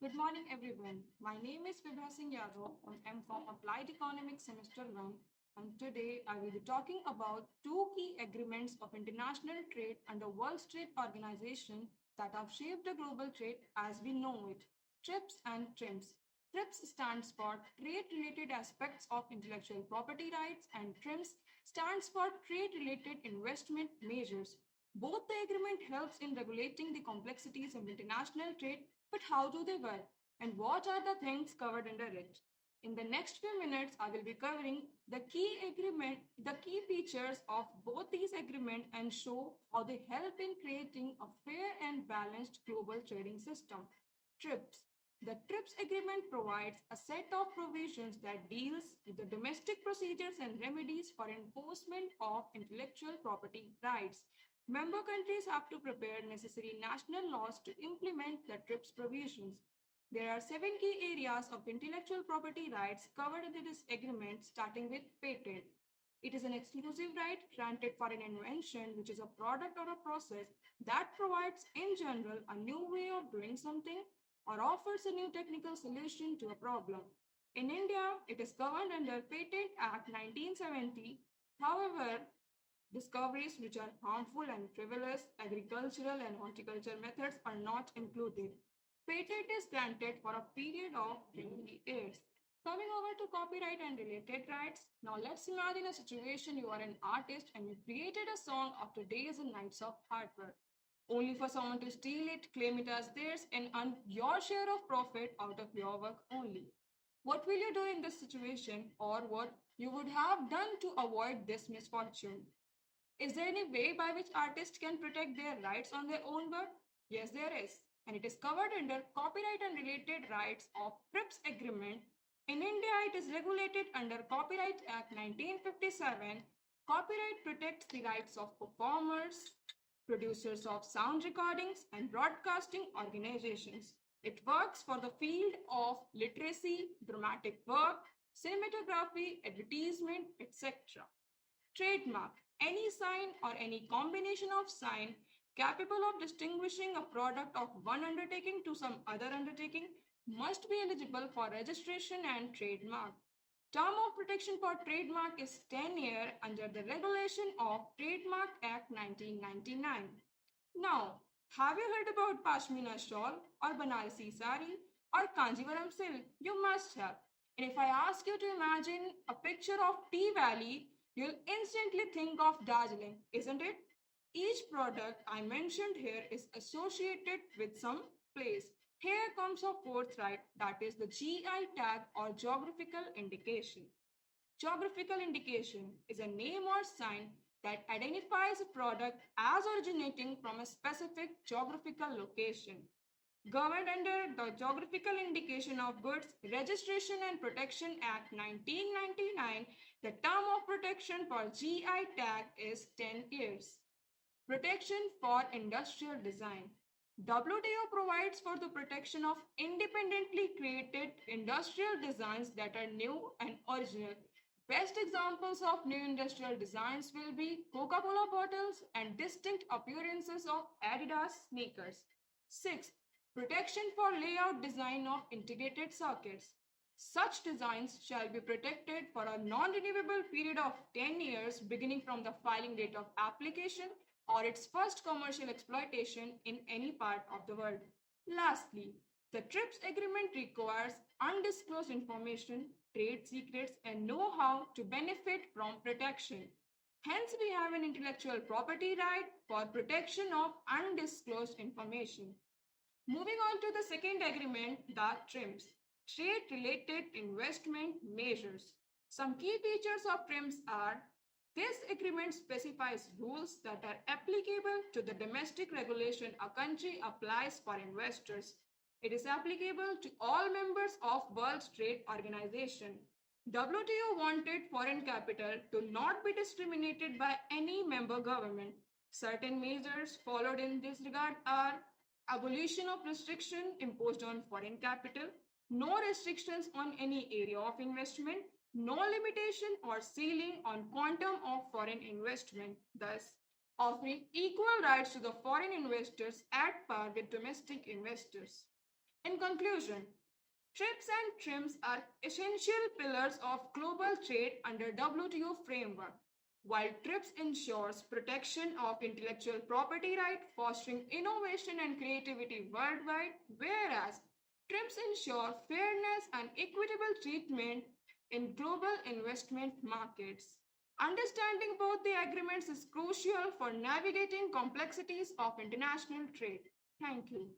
Good morning, everyone. My name is Vibha Singh Yadav from Mcom Applied Economics Semester 1, and today I will be talking about two key agreements of international trade under World Trade Organization that have shaped the global trade as we know it: TRIPS and TRIMS. TRIPS stands for Trade Related Aspects of Intellectual Property Rights, and TRIMS stands for Trade Related Investment Measures. Both the agreement helps in regulating the complexities of international trade, but how do they work? And what are the things covered under it? In the next few minutes, I will be covering the key features of both these agreements and show how they help in creating a fair and balanced global trading system. TRIPS. The TRIPS agreement provides a set of provisions that deals with the domestic procedures and remedies for enforcement of intellectual property rights. Member countries have to prepare necessary national laws to implement the TRIPS provisions. There are seven key areas of intellectual property rights covered in this agreement, starting with patent. It is an exclusive right granted for an invention, which is a product or a process that provides, in general, a new way of doing something or offers a new technical solution to a problem. In India, it is governed under Patent Act 1970. However, discoveries which are harmful and frivolous, agricultural and horticultural methods are not included. Patent is granted for a period of 20 years. Coming over to copyright and related rights, now let's imagine a situation: you are an artist and you created a song after days and nights of hard work, only for someone to steal it, claim it as theirs, and earn your share of profit out of your work only. What will you do in this situation, or what you would have done to avoid this misfortune? Is there any way by which artists can protect their rights on their own work? Yes, there is, and it is covered under Copyright and Related Rights of TRIPS Agreement. In India, it is regulated under Copyright Act 1957. Copyright protects the rights of performers, producers of sound recordings, and broadcasting organizations. It works for the field of literacy, dramatic work, cinematography, advertisement, etc. Trademark: any sign or any combination of sign capable of distinguishing a product of one undertaking to some other undertaking must be eligible for registration and trademark. Term of protection for trademark is 10 years under the regulation of Trademark Act 1999. Now, have you heard about Pashmina shawl or Banarasi sari or Kanjivaram silk? You must have. And if I ask you to imagine a picture of Tea Valley, you'll instantly think of Darjeeling, isn't it? Each product I mentioned here is associated with some place. Here comes a fourth right, that is the GI tag or geographical indication. Geographical indication is a name or sign that identifies a product as originating from a specific geographical location. Governed under the Geographical Indication of Goods Registration and Protection Act 1999, the term of protection for GI tag is 10 years. Protection for industrial design. WTO provides for the protection of independently created industrial designs that are new and original. Best examples of new industrial designs will be Coca-Cola bottles and distinct appearances of Adidas sneakers. Sixth, protection for layout design of integrated circuits. Such designs shall be protected for a non-renewable period of 10 years beginning from the filing date of application or its first commercial exploitation in any part of the world. Lastly, the TRIPS agreement requires undisclosed information, trade secrets, and know-how to benefit from protection. Hence, we have an intellectual property right for protection of undisclosed information. Moving on to the second agreement, the TRIMS, Trade Related Investment Measures. Some key features of TRIMS are: this agreement specifies rules that are applicable to the domestic regulation a country applies for investors. It is applicable to all members of World Trade Organization. WTO wanted foreign capital to not be discriminated by any member government. Certain measures followed in this regard are: abolition of restriction imposed on foreign capital, no restrictions on any area of investment, no limitation or ceiling on quantum of foreign investment, thus offering equal rights to the foreign investors at par with domestic investors. In conclusion, TRIPS and TRIMS are essential pillars of global trade under WTO framework. While TRIPS ensures protection of intellectual property right, fostering innovation and creativity worldwide, whereas TRIMS ensure fairness and equitable treatment in global investment markets. Understanding both the agreements is crucial for navigating complexities of international trade. Thank you.